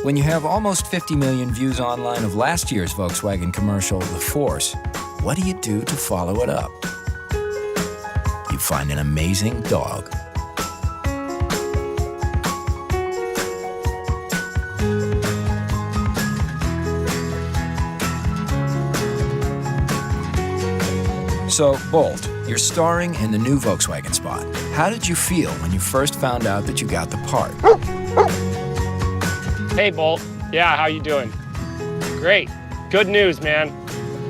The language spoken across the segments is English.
When you have almost 50 million views online of last year's Volkswagen commercial, The Force, what do you do to follow it up? You find an amazing dog. So, Bolt, you're starring in the new Volkswagen spot. How did you feel when you first found out that you got the part? Hey, Bolt. Yeah, how you doing? Great. Good news, man.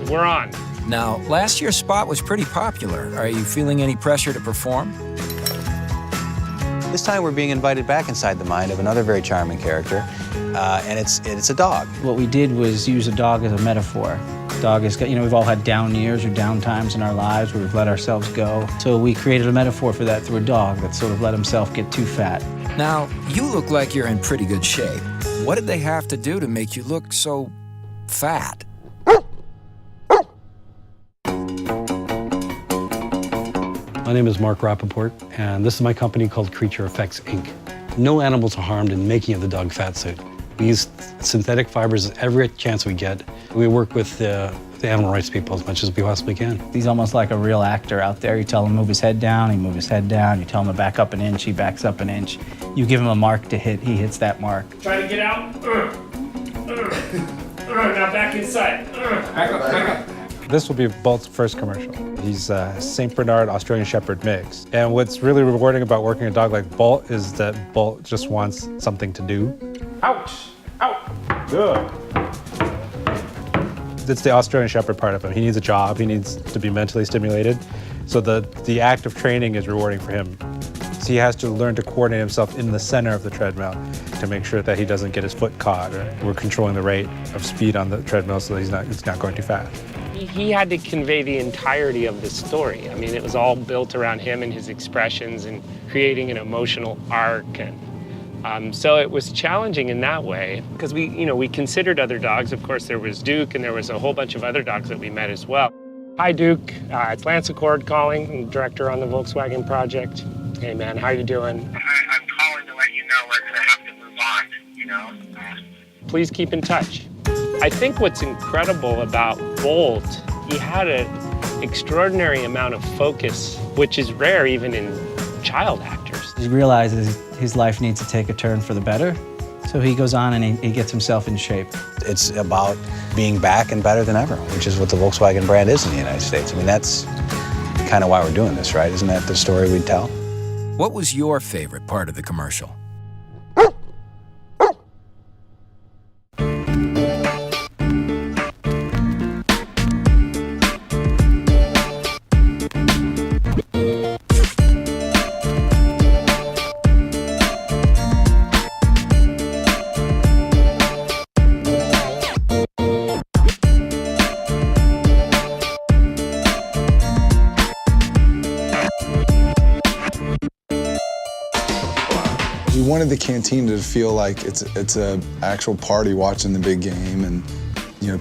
We're on. Now, last year's spot was pretty popular. Are you feeling any pressure to perform? This time we're being invited back inside the mind of another very charming character, and it's a dog. What we did was use a dog as a metaphor. Dog is, we've all had down years or down times in our lives where we've let ourselves go. So we created a metaphor for that through a dog that sort of let himself get too fat. Now, you look like you're in pretty good shape. What did they have to do to make you look so fat? My name is Mark Rappaport, and this is my company called Creature Effects, Inc. No animals are harmed in the making of the dog fat suit. We use synthetic fibers every chance we get. We work with the animal rights people as much as we possibly can. He's almost like a real actor out there. You tell him to move his head down, he moves his head down. You tell him to back up an inch, he backs up an inch. You give him a mark to hit, he hits that mark. Try to get out. Now back inside. Back up. This will be Bolt's first commercial. He's a St. Bernard Australian Shepherd mix. And what's really rewarding about working a dog like Bolt is that Bolt just wants something to do. Ouch! Out! Good. It's the Australian Shepherd part of him. He needs a job. He needs to be mentally stimulated. So the act of training is rewarding for him. So he has to learn to coordinate himself in the center of the treadmill to make sure that he doesn't get his foot caught, or we're controlling the rate of speed on the treadmill so that he's not going too fast. He had to convey the entirety of the story. I mean, it was all built around him and his expressions and creating an emotional arc. And so it was challenging in that way because we considered other dogs. Of course, there was Duke and there was a whole bunch of other dogs that we met as well. Hi, Duke. It's Lance Accord calling. I'm director on the Volkswagen project. Hey, man, how you doing? I'm calling to let you know we're going to have to move on, Please keep in touch. I think what's incredible about Bolt, he had an extraordinary amount of focus, which is rare even in child actors. He realizes his life needs to take a turn for the better, so he goes on and he gets himself in shape. It's about being back and better than ever, which is what the Volkswagen brand is in the United States. I mean, that's kind of why we're doing this, right? Isn't that the story we'd tell? What was your favorite part of the commercial? We wanted the cantina to feel like it's a actual party watching the big game, and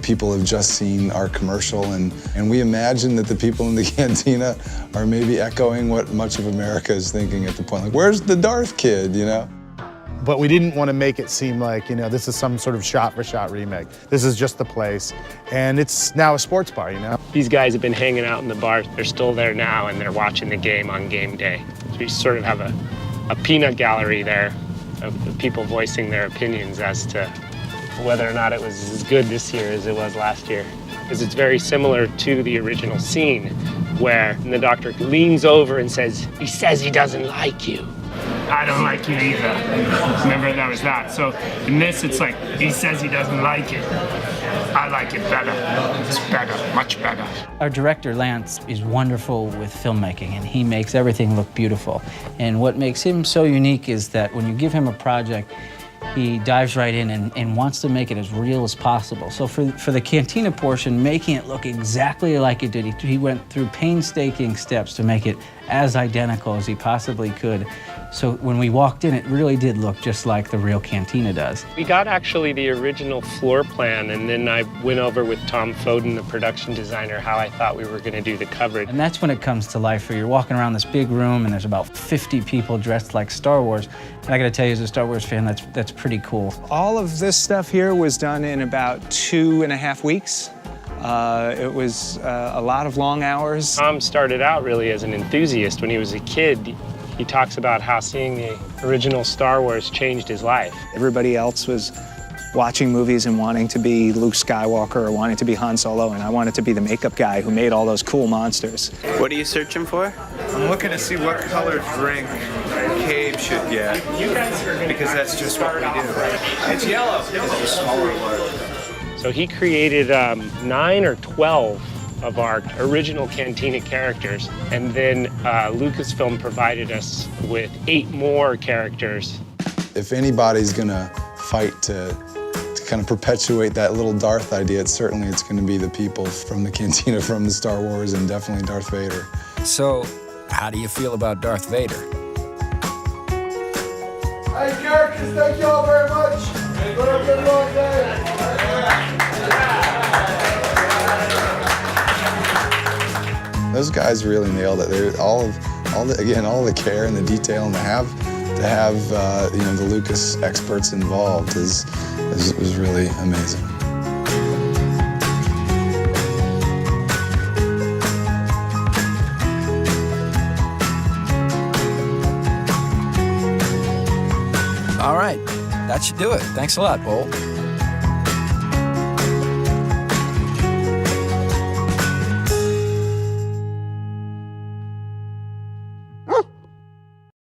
people have just seen our commercial, and we imagine that the people in the cantina are maybe echoing what much of America is thinking at the point, like, where's the Darth kid, But we didn't want to make it seem like, this is some sort of shot-for-shot remake. This is just the place, and it's now a sports bar, These guys have been hanging out in the bar. They're still there now, and they're watching the game on game day. So we sort of have a peanut gallery there of people voicing their opinions as to whether or not it was as good this year as it was last year. Because it's very similar to the original scene where the doctor leans over and says, he says he doesn't like you. I don't like you either. Remember, that was that. So in this, it's like, he says he doesn't like it. I like it better. It's better, much better. Our director, Lance, is wonderful with filmmaking, and he makes everything look beautiful. And what makes him so unique is that when you give him a project, he dives right in and wants to make it as real as possible. So for the cantina portion, making it look exactly like it did, he went through painstaking steps to make it as identical as he possibly could. So when we walked in, it really did look just like the real cantina does. We got actually the original floor plan, and then I went over with Tom Foden, the production designer, how I thought we were going to do the coverage. And that's when it comes to life, where you're walking around this big room and there's about 50 people dressed like Star Wars. And I gotta tell you, as a Star Wars fan, that's pretty cool. All of this stuff here was done in about 2.5 weeks. It was a lot of long hours. Tom started out really as an enthusiast. When he was a kid, he talks about how seeing the original Star Wars changed his life. Everybody else was watching movies and wanting to be Luke Skywalker or wanting to be Han Solo, and I wanted to be the makeup guy who made all those cool monsters. What are you searching for? I'm looking to see what color drink Cave should get, because that's just what we do. It's yellow. It's a smaller look. So he created 9 or 12 of our original Cantina characters, and then Lucasfilm provided us with 8 more characters. If anybody's gonna fight to kind of perpetuate that little Darth idea, it's gonna be the people from the Cantina, from the Star Wars, and definitely Darth Vader. So, how do you feel about Darth Vader? Hey, characters, thank you all very much. Have a good long day. Those guys really nailed it. They're all the care and the detail, and to have you know, the Lucas experts involved was really amazing. All right, that should do it. Thanks a lot, Bolt.